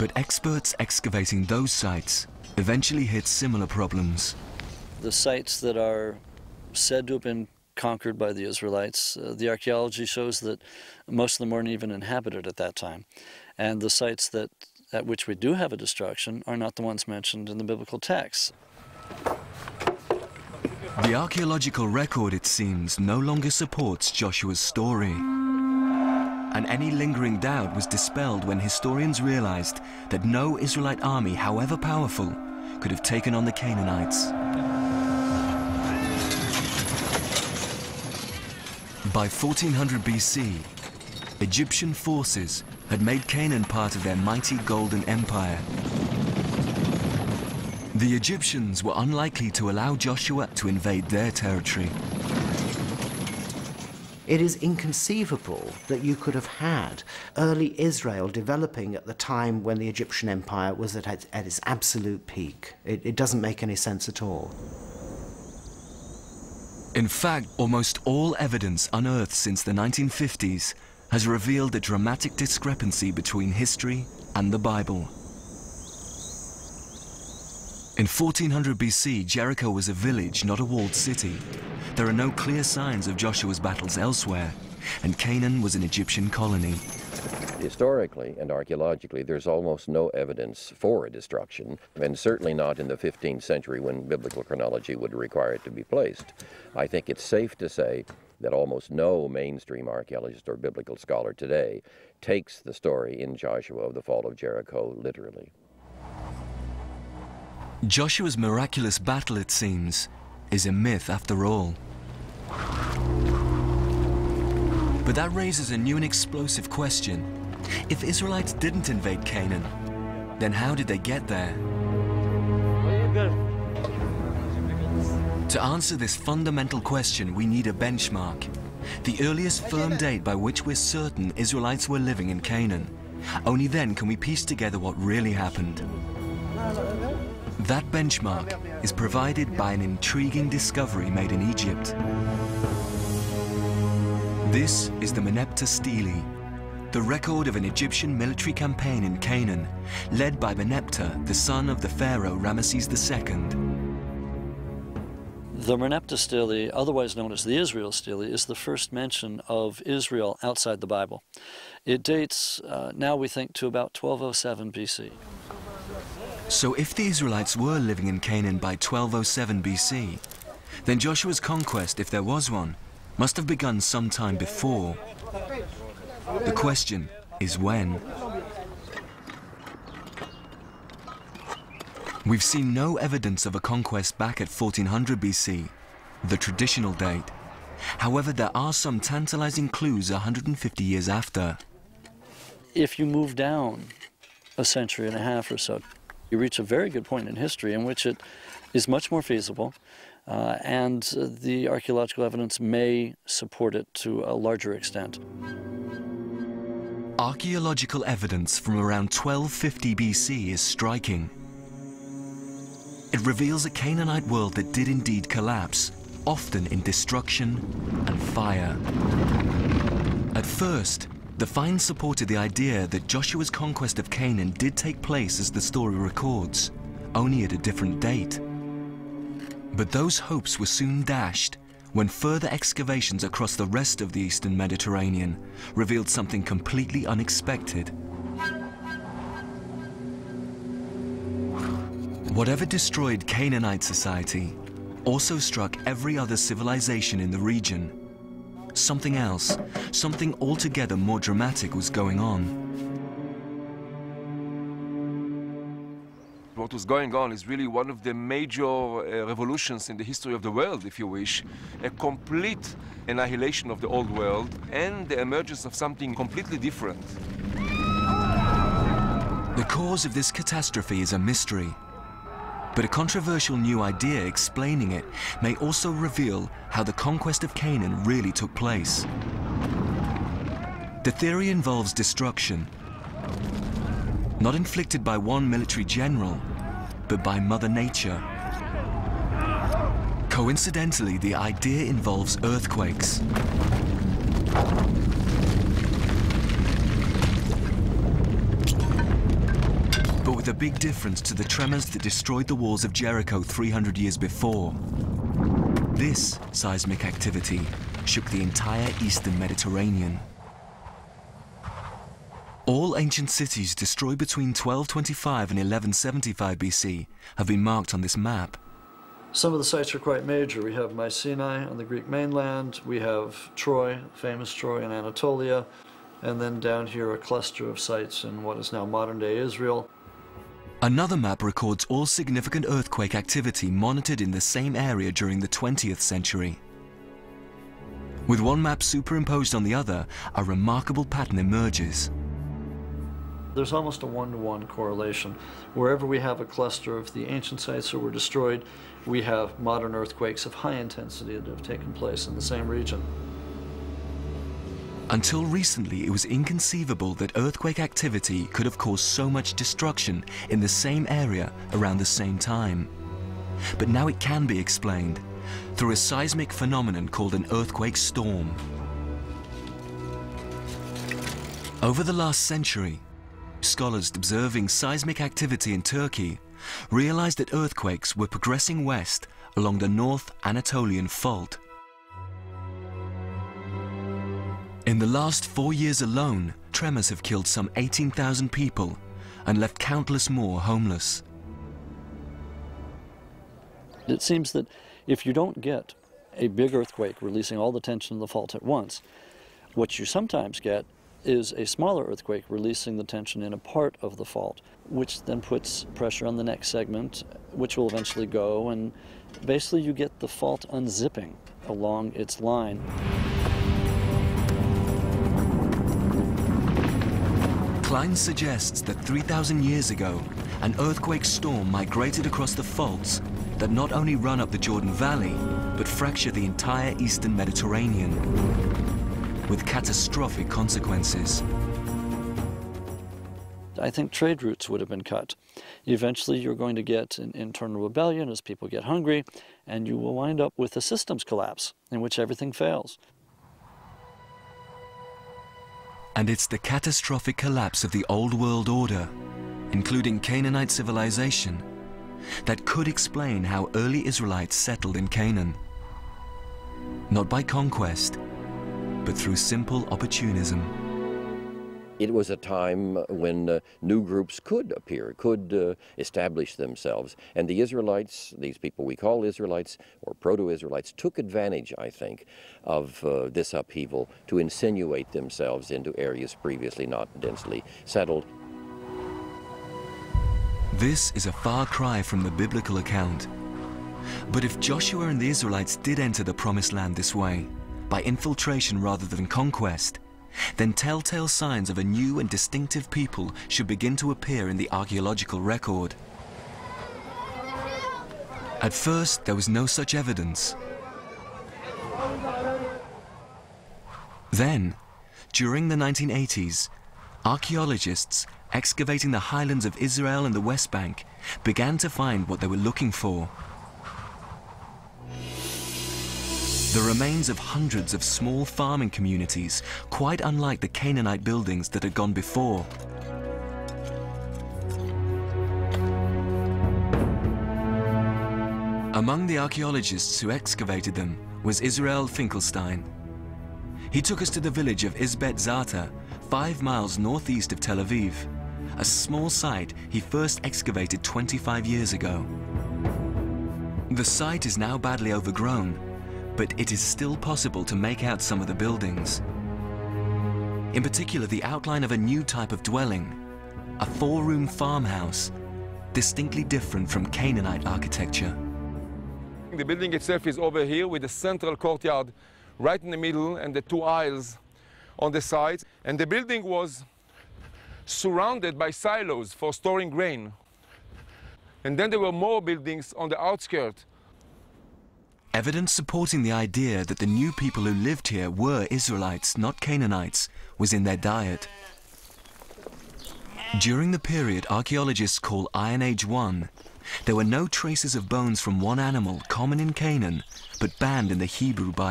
But experts excavating those sites eventually hit similar problems. The sites that are said to have been conquered by the Israelites, the archaeology shows that most of them weren't even inhabited at that time. And the sites at which we do have a destruction are not the ones mentioned in the biblical texts. The archaeological record, it seems, no longer supports Joshua's story. And any lingering doubt was dispelled when historians realized that no Israelite army, however powerful, could have taken on the Canaanites. By 1400 BC, Egyptian forces had made Canaan part of their mighty Golden Empire. The Egyptians were unlikely to allow Joshua to invade their territory. It is inconceivable that you could have had early Israel developing at the time when the Egyptian Empire was at its absolute peak. It doesn't make any sense at all. In fact, almost all evidence unearthed since the 1950s has revealed a dramatic discrepancy between history and the Bible. In 1400 BC, Jericho was a village, not a walled city. There are no clear signs of Joshua's battles elsewhere, and Canaan was an Egyptian colony. Historically and archaeologically, there's almost no evidence for a destruction, and certainly not in the 15th century when biblical chronology would require it to be placed. I think it's safe to say that almost no mainstream archaeologist or biblical scholar today takes the story in Joshua of the fall of Jericho literally. Joshua's miraculous battle, it seems, is a myth after all. But that raises a new and explosive question. If Israelites didn't invade Canaan, then how did they get there? To answer this fundamental question, we need a benchmark. The earliest firm date by which we're certain Israelites were living in Canaan. Only then can we piece together what really happened. That benchmark is provided by an intriguing discovery made in Egypt. This is the Merneptah Stele, the record of an Egyptian military campaign in Canaan, led by Merneptah, the son of the pharaoh Ramesses II. The Merneptah Stele, otherwise known as the Israel Stele, is the first mention of Israel outside the Bible. It dates, now we think, to about 1207 BC. So if the Israelites were living in Canaan by 1207 BC, then Joshua's conquest, if there was one, must have begun sometime before. The question is when. We've seen no evidence of a conquest back at 1400 BC, the traditional date. However, there are some tantalizing clues 150 years after. If you move down a century and a half or so, you reach a very good point in history in which it is much more feasible, and the archaeological evidence may support it to a larger extent. Archaeological evidence from around 1250 BC is striking. It reveals a Canaanite world that did indeed collapse, often in destruction and fire. At first, the finds supported the idea that Joshua's conquest of Canaan did take place as the story records, only at a different date. But those hopes were soon dashed when further excavations across the rest of the Eastern Mediterranean revealed something completely unexpected. Whatever destroyed Canaanite society also struck every other civilization in the region. Something else, something altogether more dramatic was going on. What was going on is really one of the major revolutions in the history of the world, if you wish. A complete annihilation of the old world and the emergence of something completely different. The cause of this catastrophe is a mystery. But a controversial new idea explaining it may also reveal how the conquest of Canaan really took place. The theory involves destruction, not inflicted by one military general, but by Mother Nature. Coincidentally, the idea involves earthquakes. with a big difference to the tremors that destroyed the walls of Jericho 300 years before. This seismic activity shook the entire eastern Mediterranean. All ancient cities destroyed between 1225 and 1175 BC have been marked on this map. Some of the sites are quite major. We have Mycenae on the Greek mainland, we have Troy, famous Troy in Anatolia, and then down here a cluster of sites in what is now modern-day Israel. Another map records all significant earthquake activity monitored in the same area during the 20th century. With one map superimposed on the other, a remarkable pattern emerges. There's almost a one-to-one correlation. Wherever we have a cluster of the ancient sites that were destroyed, we have modern earthquakes of high intensity that have taken place in the same region. Until recently, it was inconceivable that earthquake activity could have caused so much destruction in the same area around the same time. But now it can be explained through a seismic phenomenon called an earthquake storm. Over the last century, scholars observing seismic activity in Turkey realized that earthquakes were progressing west along the North Anatolian Fault. In the last 4 years alone, tremors have killed some 18,000 people and left countless more homeless. It seems that if you don't get a big earthquake releasing all the tension of the fault at once, what you sometimes get is a smaller earthquake releasing the tension in a part of the fault, which then puts pressure on the next segment, which will eventually go, and basically you get the fault unzipping along its line. Klein suggests that 3,000 years ago, an earthquake storm migrated across the faults that not only run up the Jordan Valley, but fracture the entire eastern Mediterranean, with catastrophic consequences. I think trade routes would have been cut. Eventually you're going to get an internal rebellion as people get hungry, and you will wind up with a systems collapse in which everything fails. And it's the catastrophic collapse of the old world order, including Canaanite civilization, that could explain how early Israelites settled in Canaan. Not by conquest, but through simple opportunism. It was a time when new groups could appear, could establish themselves. And the Israelites, these people we call Israelites or proto-Israelites, took advantage, I think, of this upheaval to insinuate themselves into areas previously not densely settled. This is a far cry from the biblical account. But if Joshua and the Israelites did enter the Promised Land this way, by infiltration rather than conquest, then telltale signs of a new and distinctive people should begin to appear in the archaeological record. At first, there was no such evidence. Then, during the 1980s, archaeologists excavating the highlands of Israel and the West Bank began to find what they were looking for. The remains of hundreds of small farming communities, quite unlike the Canaanite buildings that had gone before. Among the archaeologists who excavated them was Israel Finkelstein. He took us to the village of Izbet Zata, 5 miles northeast of Tel Aviv, a small site he first excavated 25 years ago. The site is now badly overgrown, but it is still possible to make out some of the buildings. In particular, the outline of a new type of dwelling, a 4-room farmhouse, distinctly different from Canaanite architecture. The building itself is over here with the central courtyard right in the middle and the 2 aisles on the sides. And the building was surrounded by silos for storing grain. And then there were more buildings on the outskirts. Evidence supporting the idea that the new people who lived here were Israelites, not Canaanites, was in their diet. During the period archaeologists call Iron Age 1, there were no traces of bones from one animal common in Canaan, but banned in the Hebrew Bible.